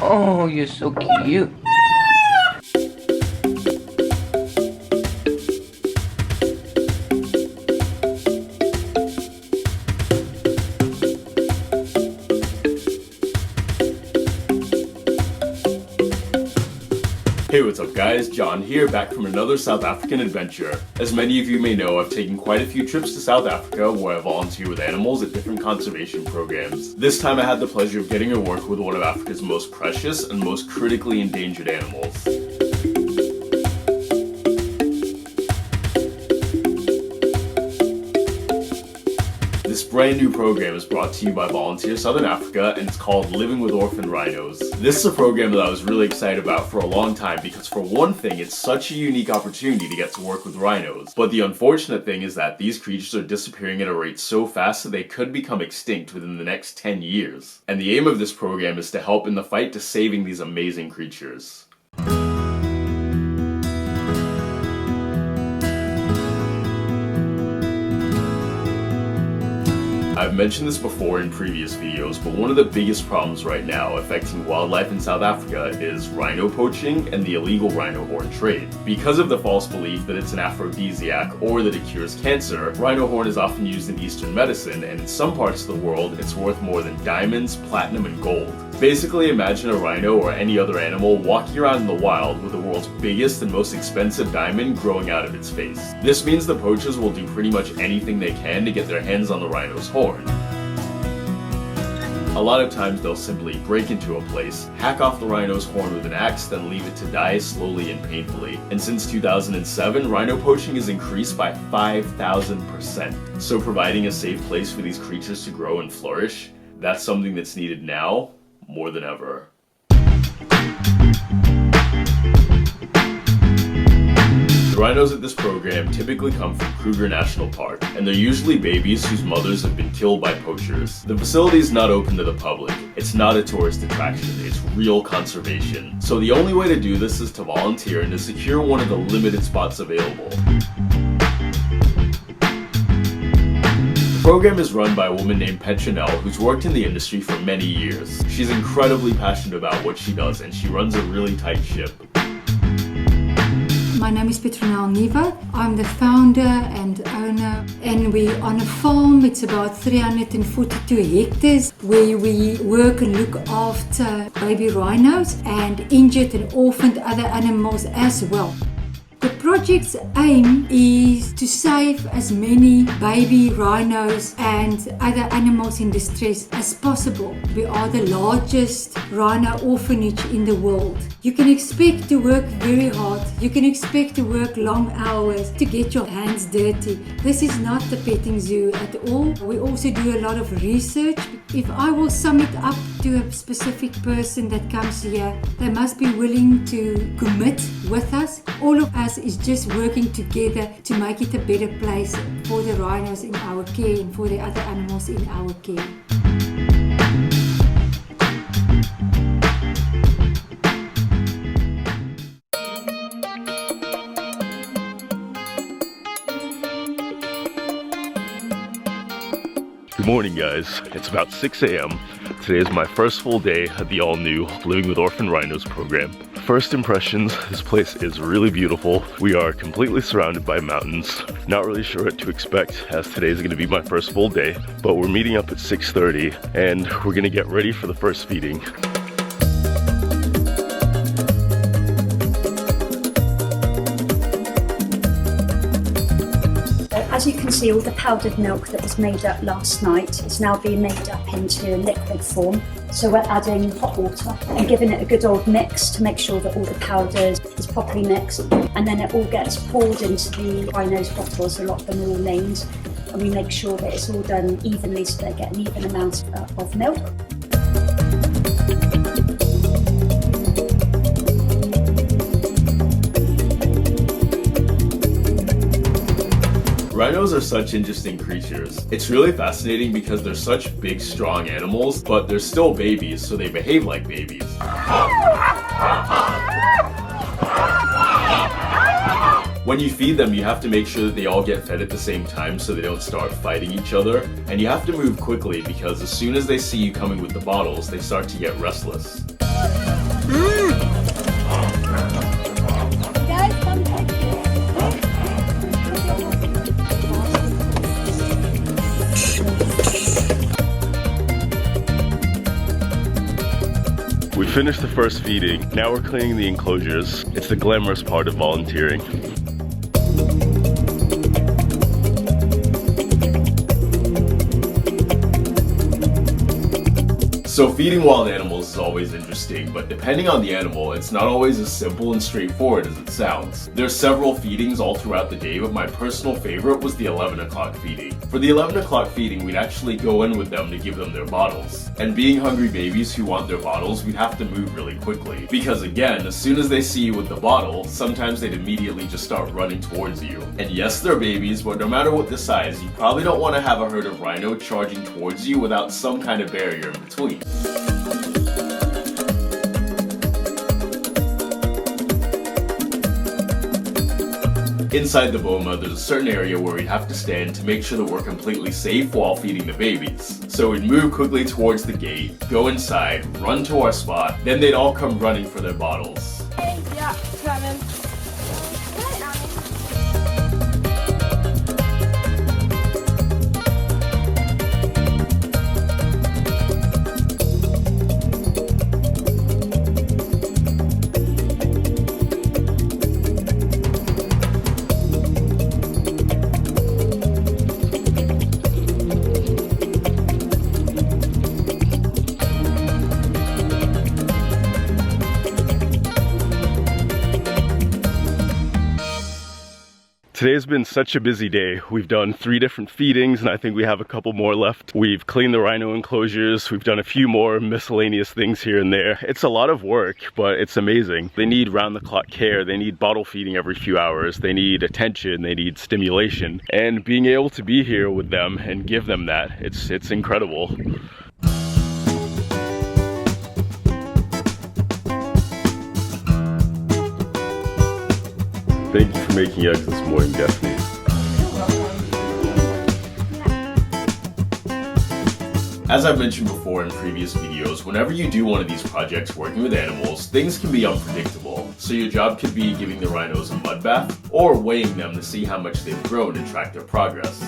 Oh, you're so cute. Hey, what's up guys, Jon here, back from another South African adventure. As many of you may know, I've taken quite a few trips to South Africa where I volunteer with animals at different conservation programs. This time I had the pleasure of getting to work with one of Africa's most precious and most critically endangered animals. This brand new program is brought to you by Volunteer Southern Africa, and it's called Living with Orphaned Rhinos. This is a program that I was really excited about for a long time because, for one thing, it's such a unique opportunity to get to work with rhinos. But the unfortunate thing is that these creatures are disappearing at a rate so fast that they could become extinct within the next 10 years. And the aim of this program is to help in the fight to saving these amazing creatures. I've mentioned this before in previous videos, but one of the biggest problems right now affecting wildlife in South Africa is rhino poaching and the illegal rhino horn trade. Because of the false belief that it's an aphrodisiac or that it cures cancer, rhino horn is often used in Eastern medicine, and in some parts of the world it's worth more than diamonds, platinum, and gold. Basically, imagine a rhino or any other animal walking around in the wild with the world's biggest and most expensive diamond growing out of its face. This means the poachers will do pretty much anything they can to get their hands on the rhino's horn. A lot of times they'll simply break into a place, hack off the rhino's horn with an axe, then leave it to die slowly and painfully. And since 2007, rhino poaching has increased by 5,000%. So providing a safe place for these creatures to grow and flourish, that's something that's needed now more than ever. The rhinos at this program typically come from Kruger National Park, and they're usually babies whose mothers have been killed by poachers. The facility is not open to the public. It's not a tourist attraction, it's real conservation. So the only way to do this is to volunteer and to secure one of the limited spots available. The program is run by a woman named Petronelle who's worked in the industry for many years. She's incredibly passionate about what she does, and she runs a really tight ship. My name is Petronelle Niva. I'm the founder and owner, and we're on a farm. It's about 342 hectares where we work and look after baby rhinos and injured and orphaned other animals as well. The project's aim is to save as many baby rhinos and other animals in distress as possible. We are the largest rhino orphanage in the world. You can expect to work very hard. You can expect to work long hours to get your hands dirty. This is not the petting zoo at all. We also do a lot of research. If I will sum it up to a specific person that comes here, they must be willing to commit with us. All of us is just working together to make it a better place for the rhinos in our care and for the other animals in our care. Good morning guys, it's about 6 a.m. Today is my first full day at the all-new Living with Orphaned Rhinos program. First impressions, this place is really beautiful. We are completely surrounded by mountains. Not really sure what to expect as today is going to be my first full day, but we're meeting up at 6:30 and we're going to get ready for the first feeding. As you can see, all the powdered milk that was made up last night is now being made up into liquid form. So we're adding hot water and giving it a good old mix to make sure that all the powder is properly mixed. And then it all gets poured into the rhinos bottles, a lot of them are all named. And we make sure that it's all done evenly so they get an even amount of milk. Rhinos are such interesting creatures. It's really fascinating because they're such big, strong animals, but they're still babies, so they behave like babies. When you feed them, you have to make sure that they all get fed at the same time so they don't start fighting each other. And you have to move quickly because as soon as they see you coming with the bottles, they start to get restless. We finished the first feeding. Now we're cleaning the enclosures. It's the glamorous part of volunteering. So feeding wild animals is always interesting, but depending on the animal, it's not always as simple and straightforward as it sounds. There's several feedings all throughout the day, but my personal favorite was the 11 o'clock feeding. For the 11 o'clock feeding, we'd actually go in with them to give them their bottles. And being hungry babies who want their bottles, we'd have to move really quickly. Because again, as soon as they see you with the bottle, sometimes they'd immediately just start running towards you. And yes, they're babies, but no matter what the size, you probably don't want to have a herd of rhino charging towards you without some kind of barrier in between. Inside the boma, there's a certain area where we'd have to stand to make sure that we're completely safe while feeding the babies. So we'd move quickly towards the gate, go inside, run to our spot, then they'd all come running for their bottles. Yeah, coming. Today's been such a busy day. We've done 3 different feedings and I think we have a couple more left. We've cleaned the rhino enclosures. We've done a few more miscellaneous things here and there. It's a lot of work, but it's amazing. They need round-the-clock care. They need bottle feeding every few hours. They need attention. They need stimulation. And being able to be here with them and give them that, it's incredible. Thank you for making eggs this morning, Daphne. As I've mentioned before in previous videos, whenever you do one of these projects working with animals, things can be unpredictable. So your job could be giving the rhinos a mud bath, or weighing them to see how much they've grown and track their progress.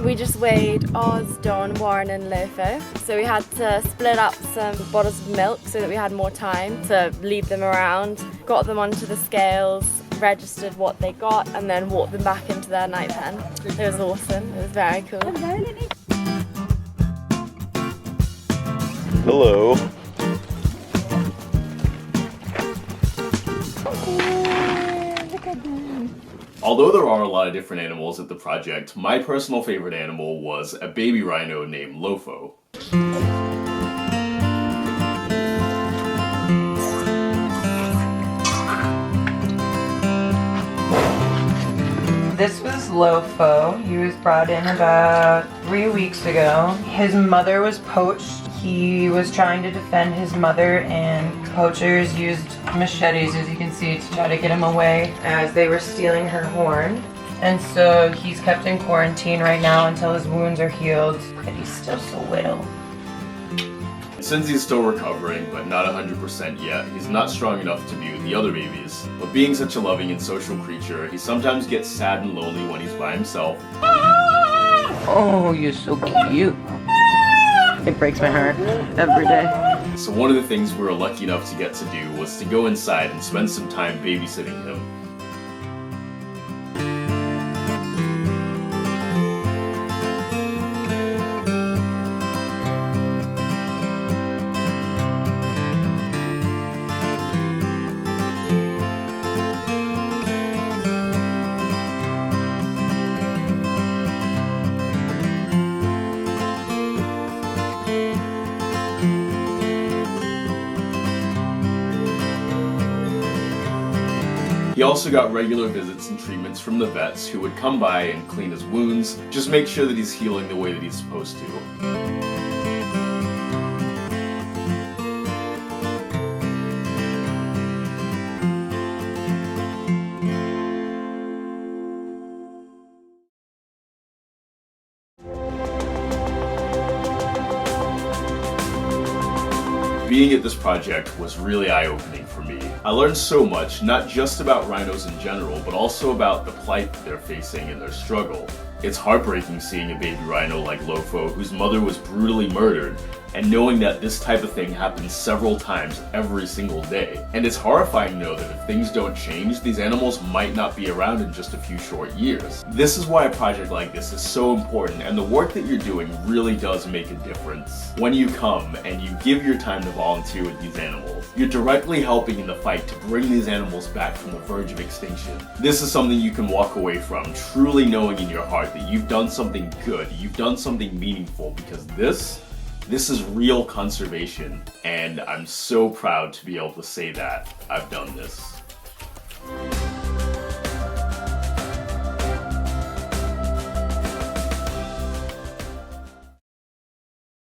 We just weighed Oz, Don, Warren and Lofo. So we had to split up some bottles of milk so that we had more time to leave them around. Got them onto the scales, registered what they got and then walked them back into their night pen. It was awesome, it was very cool. Hello. Although there are a lot of different animals at the project, my personal favorite animal was a baby rhino named Lofo. This was Lofo. He was brought in about 3 weeks ago. His mother was poached. He was trying to defend his mother and poachers used machetes, as you can see, to try to get him away as they were stealing her horn. And so he's kept in quarantine right now until his wounds are healed, but he's still so little. Since he's still recovering, but not 100% yet, he's not strong enough to be with the other babies. But being such a loving and social creature, he sometimes gets sad and lonely when he's by himself. Oh, you're so cute. It breaks my heart every day. So one of the things we were lucky enough to get to do was to go inside and spend some time babysitting him. He He also got regular visits and treatments from the vets who would come by and clean his wounds, just make sure that he's healing the way that he's supposed to. Being at this project was really eye-opening for me. I learned so much, not just about rhinos in general, but also about the plight that they're facing in their struggle. It's heartbreaking seeing a baby rhino like Lofo, whose mother was brutally murdered, and knowing that this type of thing happens several times every single day. And it's horrifying to know that if things don't change, these animals might not be around in just a few short years. This is why a project like this is so important, and the work that you're doing really does make a difference. When you come and you give your time to volunteer with these animals, you're directly helping in the fight to bring these animals back from the verge of extinction. This is something you can walk away from truly knowing in your heart that you've done something good, you've done something meaningful, because this is real conservation, and I'm so proud to be able to say that I've done this.